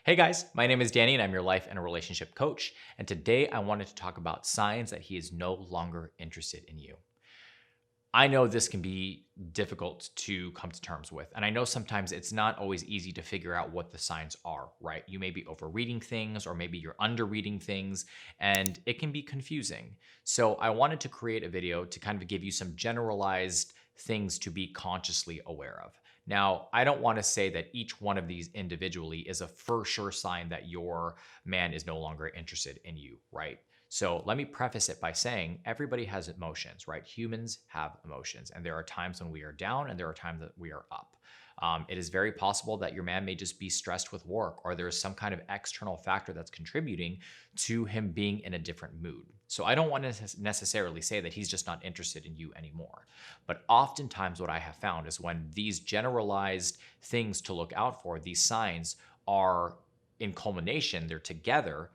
Hey guys, my name is Danny and I'm your life and relationship coach. And today I wanted to talk about signs that he is no longer interested in you. I know this can be difficult to come to terms with. And I know sometimes it's not always easy to figure out what the signs are, right? You may be overreading things or maybe you're underreading things, and it can be confusing. So I wanted to create a video to kind of give you some generalized things to be consciously aware of. Now, I don't want to say that each one of these individually is a for sure sign that your man is no longer interested in you, right? So let me preface it by saying everybody has emotions, right? Humans have emotions, and there are times when we are down and there are times that we are up. It is very possible that your man may just be stressed with work, or there is some kind of external factor that's contributing to him being in a different mood. So I don't want to necessarily say that he's just not interested in you anymore. But oftentimes, what I have found is when these generalized things to look out for, these signs are in culmination, they're together,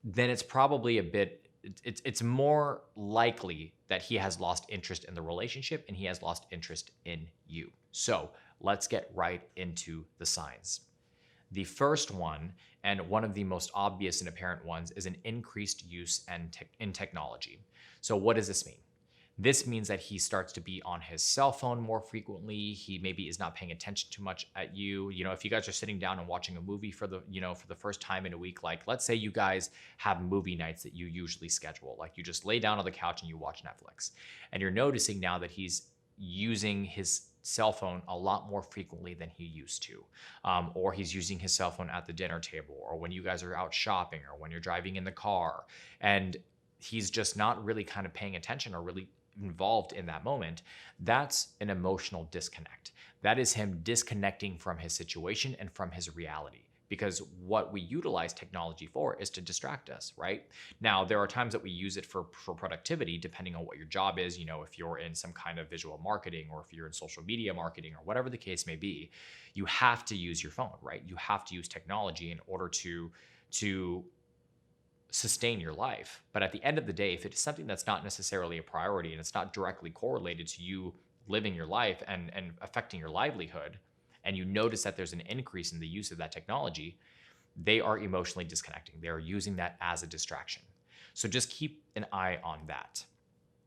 then it's probably a bit it's more likely that he has lost interest in the relationship and he has lost interest in you. So let's get right into the signs. The first one, and one of the most obvious and apparent ones, is an increased use in technology. So what does this mean? This means that he starts to be on his cell phone more frequently. He maybe is not paying attention too much at you. If you guys are sitting down and watching a movie for the first time in a week, like let's say you guys have movie nights that you usually schedule, like you just lay down on the couch and you watch Netflix, and you're noticing now that he's using his cell phone a lot more frequently than he used to, or he's using his cell phone at the dinner table, or when you guys are out shopping, or when you're driving in the car, and he's just not really kind of paying attention or really involved in that moment. That's an emotional disconnect. That is him disconnecting from his situation and from his reality. Because what we utilize technology for is to distract us, right? Now, there are times that we use it for productivity, depending on what your job is. If you're in some kind of visual marketing, or if you're in social media marketing, or whatever the case may be, you have to use your phone, right? You have to use technology in order to sustain your life. But at the end of the day, if it is something that's not necessarily a priority and it's not directly correlated to you living your life and affecting your livelihood, and you notice that there's an increase in the use of that technology, they are emotionally disconnecting. They are using that as a distraction. So just keep an eye on that.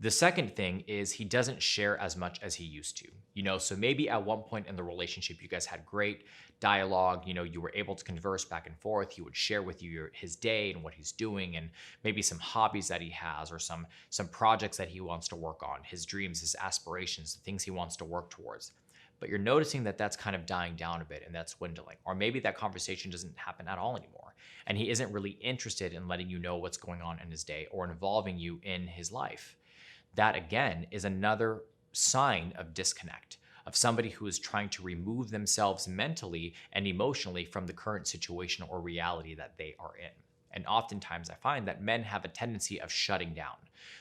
The second thing is he doesn't share as much as he used to. So maybe at one point in the relationship, you guys had great dialogue. You were able to converse back and forth. He would share with you his day and what he's doing, and maybe some hobbies that he has, or some projects that he wants to work on, his dreams, his aspirations, the things he wants to work towards. But you're noticing that that's kind of dying down a bit and that's dwindling. Or maybe that conversation doesn't happen at all anymore. And he isn't really interested in letting you know what's going on in his day or involving you in his life. That again is another sign of disconnect, of somebody who is trying to remove themselves mentally and emotionally from the current situation or reality that they are in. And oftentimes I find that men have a tendency of shutting down.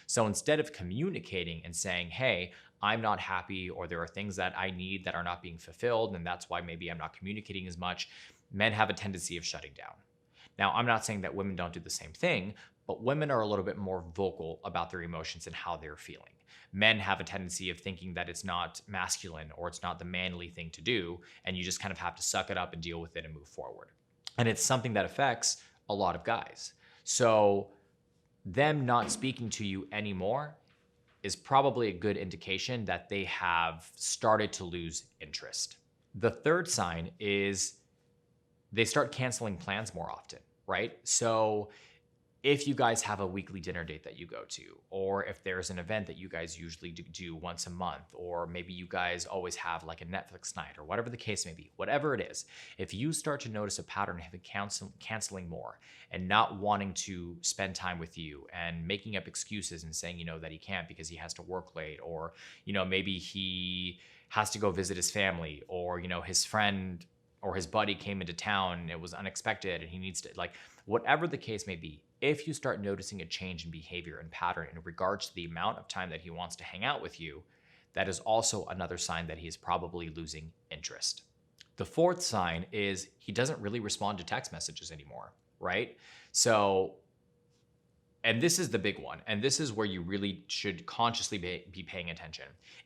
So instead of communicating and saying, hey, I'm not happy, or there are things that I need that are not being fulfilled, and that's why maybe I'm not communicating as much, men have a tendency of shutting down. Now, I'm not saying that women don't do the same thing, but women are a little bit more vocal about their emotions and how they're feeling. Men have a tendency of thinking that it's not masculine or it's not the manly thing to do, and you just kind of have to suck it up and deal with it and move forward. And it's something that affects a lot of guys. So them not speaking to you anymore is probably a good indication that they have started to lose interest. The third sign is they start canceling plans more often, right? So if you guys have a weekly dinner date that you go to, or if there's an event that you guys usually do once a month, or maybe you guys always have like a Netflix night, or whatever the case may be, whatever it is, if you start to notice a pattern of him canceling more and not wanting to spend time with you and making up excuses and saying, that he can't because he has to work late, or, maybe he has to go visit his family, or, his friend or his buddy came into town and it was unexpected and he needs to, like, whatever the case may be, if you start noticing a change in behavior and pattern in regards to the amount of time that he wants to hang out with you, that is also another sign that he is probably losing interest. The fourth sign is he doesn't really respond to text messages anymore, right? So And this is the big one. And this is where you really should consciously be paying attention.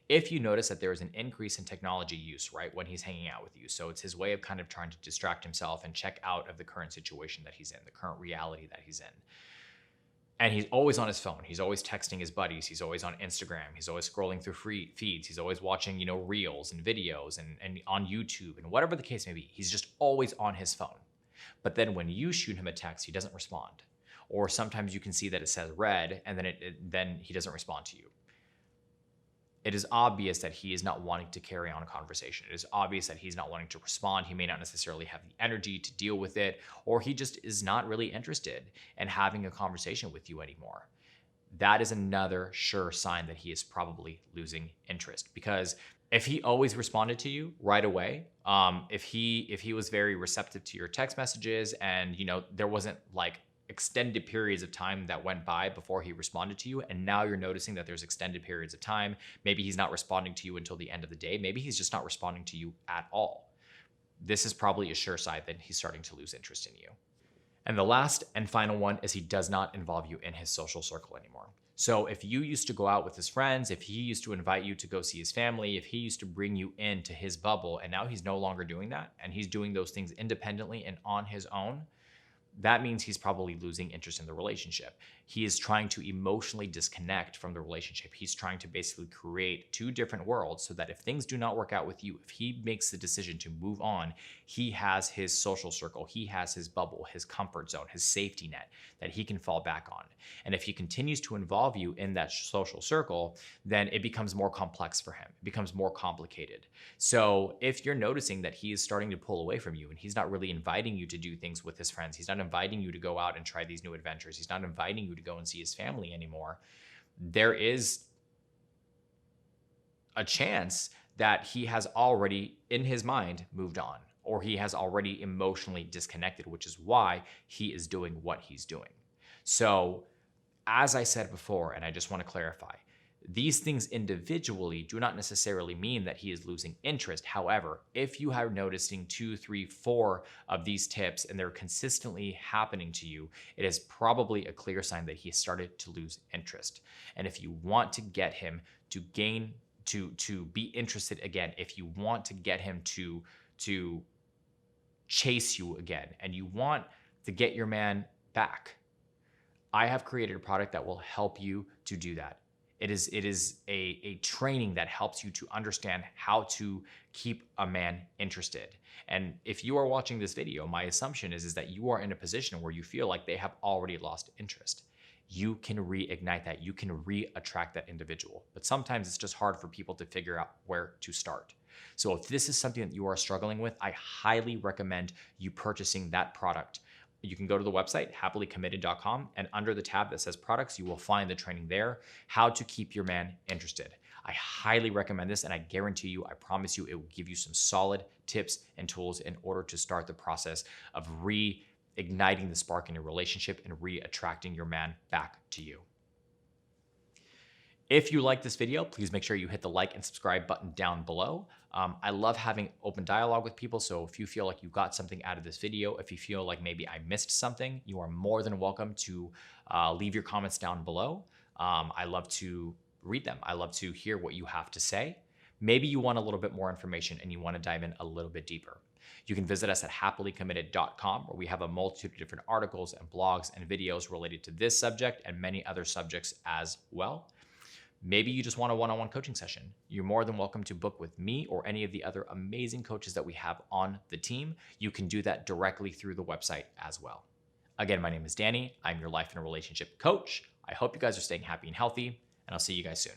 If you notice that there is an increase in technology use, right, when he's hanging out with you. So it's his way of kind of trying to distract himself and check out of the current situation that he's in, the current reality that he's in. And he's always on his phone. He's always texting his buddies. He's always on Instagram. He's always scrolling through free feeds. He's always watching, reels and videos and on YouTube and whatever the case may be. He's just always on his phone. But then when you shoot him a text, he doesn't respond. Or sometimes you can see that it says read and then he doesn't respond to you. It is obvious that he is not wanting to carry on a conversation. It is obvious that he's not wanting to respond. He may not necessarily have the energy to deal with it, or he just is not really interested in having a conversation with you anymore. That is another sure sign that he is probably losing interest. Because if he always responded to you right away, if he was very receptive to your text messages and there wasn't like extended periods of time that went by before he responded to you, and now you're noticing that there's extended periods of time, maybe he's not responding to you until the end of the day, maybe he's just not responding to you at all. This is probably a sure sign that he's starting to lose interest in you. And the last and final one is he does not involve you in his social circle anymore. So if you used to go out with his friends, if he used to invite you to go see his family, if he used to bring you into his bubble, and now he's no longer doing that, and he's doing those things independently and on his own, that means he's probably losing interest in the relationship. He is trying to emotionally disconnect from the relationship. He's trying to basically create two different worlds so that if things do not work out with you, if he makes the decision to move on, he has his social circle, he has his bubble, his comfort zone, his safety net that he can fall back on. And if he continues to involve you in that social circle, then it becomes more complex for him. It becomes more complicated. So if you're noticing that he is starting to pull away from you and he's not really inviting you to do things with his friends, he's not inviting you to go out and try these new adventures, he's not inviting you to go and see his family anymore, there is a chance that he has already, in his mind, moved on, or he has already emotionally disconnected, which is why he is doing what he's doing. So, as I said before, and I just want to clarify, these things individually do not necessarily mean that he is losing interest. However, if you are noticing 2, 3, 4 of these tips and they're consistently happening to you, it is probably a clear sign that he has started to lose interest. And if you want to get him to to be interested again, if you want to get him to chase you again, and you want to get your man back, I have created a product that will help you to do that. It is a training that helps you to understand how to keep a man interested. And if you are watching this video, my assumption is that you are in a position where you feel like they have already lost interest. You can reignite that. You can re-attract that individual. But sometimes it's just hard for people to figure out where to start. So if this is something that you are struggling with, I highly recommend you purchasing that product. You can go to the website, happilycommitted.com, and under the tab that says products, you will find the training there, how to keep your man interested. I highly recommend this, and I guarantee you, I promise you, it will give you some solid tips and tools in order to start the process of reigniting the spark in your relationship and re-attracting your man back to you. If you like this video, please make sure you hit the like and subscribe button down below. I love having open dialogue with people, so if you feel like you got something out of this video, if you feel like maybe I missed something, you are more than welcome to leave your comments down below. I love to read them. I love to hear what you have to say. Maybe you want a little bit more information and you want to dive in a little bit deeper. You can visit us at happilycommitted.com, where we have a multitude of different articles and blogs and videos related to this subject and many other subjects as well. Maybe you just want a one-on-one coaching session. You're more than welcome to book with me or any of the other amazing coaches that we have on the team. You can do that directly through the website as well. Again, my name is Danny. I'm your life and relationship coach. I hope you guys are staying happy and healthy, and I'll see you guys soon.